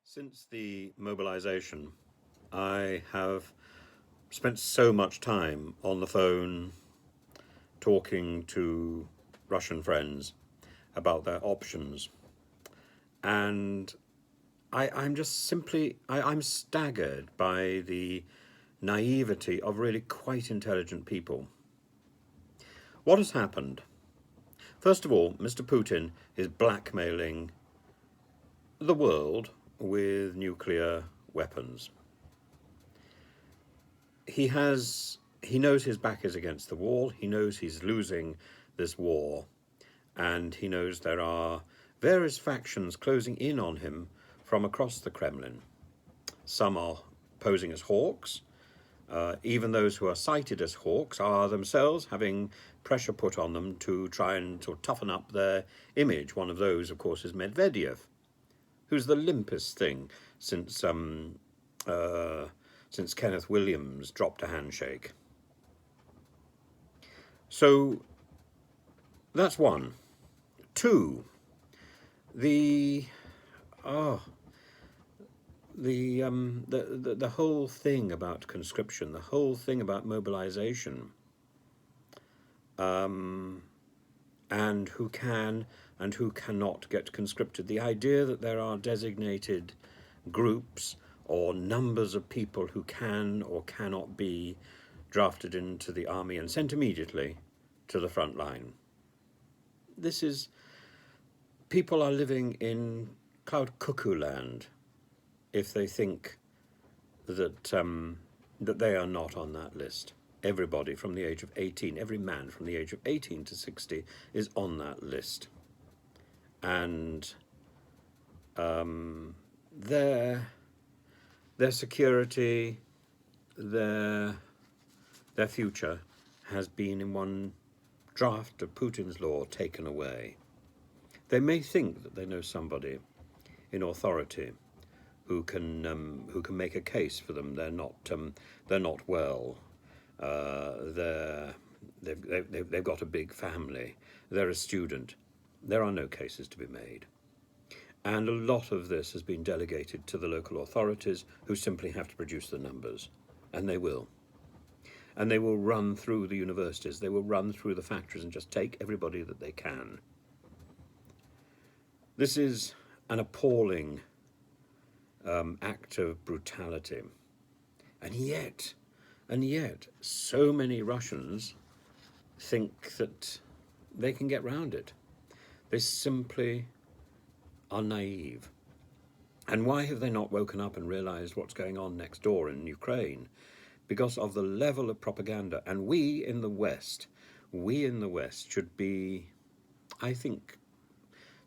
Since the mobilization, I have spent so much time on the phone talking to Russian friends about their options. And I'm just simply, I'm staggered by the naivety of really quite intelligent people. What has happened? First of all, Mr. Putin is blackmailing the world with nuclear weapons. He knows his back is against the wall. He knows he's losing this war, and he knows there are various factions closing in on him from across the Kremlin. Some are posing as hawks. Even those who are cited as hawks are themselves having pressure put on them to try and sort of toughen up their image. One of those, of course, is Medvedev, who's the limpest thing since Kenneth Williams dropped a handshake. So that's one. Two, the whole thing about conscription, the whole thing about mobilization, and who can and who cannot get conscripted. The idea that there are designated groups or numbers of people who can or cannot be drafted into the army and sent immediately to the front line. People are living in cloud cuckoo land if they think that they are not on that list. Everybody from the age of 18, every man from the age of 18 to 60 is on that list. And their security, their future has been in one draft of Putin's law taken away. They may think that they know somebody in authority who can make a case for them. They're not well. They've got a big family. They're a student. There are no cases to be made. And a lot of this has been delegated to the local authorities, who simply have to produce the numbers, and they will. And they will run through the universities, they will run through the factories and just take everybody that they can. This is an appalling act of brutality. And yet, so many Russians think that they can get round it. They simply are naive. And why have they not woken up and realized what's going on next door in Ukraine? Because of the level of propaganda. And we in the West should be, I think,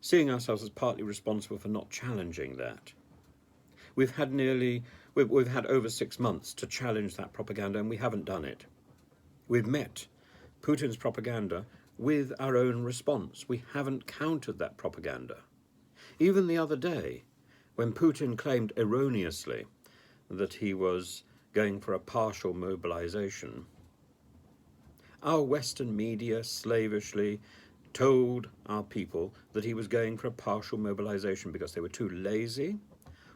seeing ourselves as partly responsible for not challenging that. We've had over 6 months to challenge that propaganda, and we haven't done it. We've met Putin's propaganda with our own response. We haven't countered that propaganda. Even the other day, when Putin claimed erroneously that he was going for a partial mobilization, our Western media slavishly told our people that he was going for a partial mobilization because they were too lazy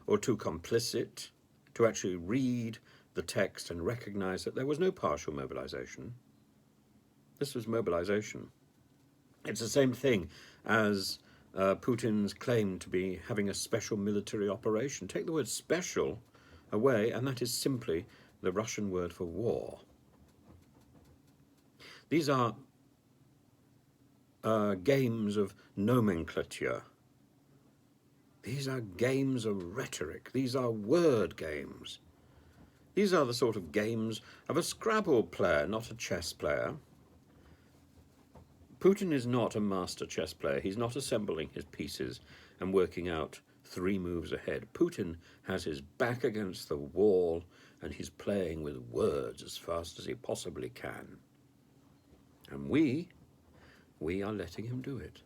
or too complicit to actually read the text and recognize that there was no partial mobilization. This was mobilization. It's the same thing as Putin's claim to be having a special military operation. Take the word special away, and that is simply the Russian word for war. These are games of nomenclature. These are games of rhetoric. These are word games. These are the sort of games of a Scrabble player, not a chess player. Putin is not a master chess player. He's not assembling his pieces and working out 3 moves ahead. Putin has his back against the wall, and he's playing with words as fast as he possibly can. And we are letting him do it.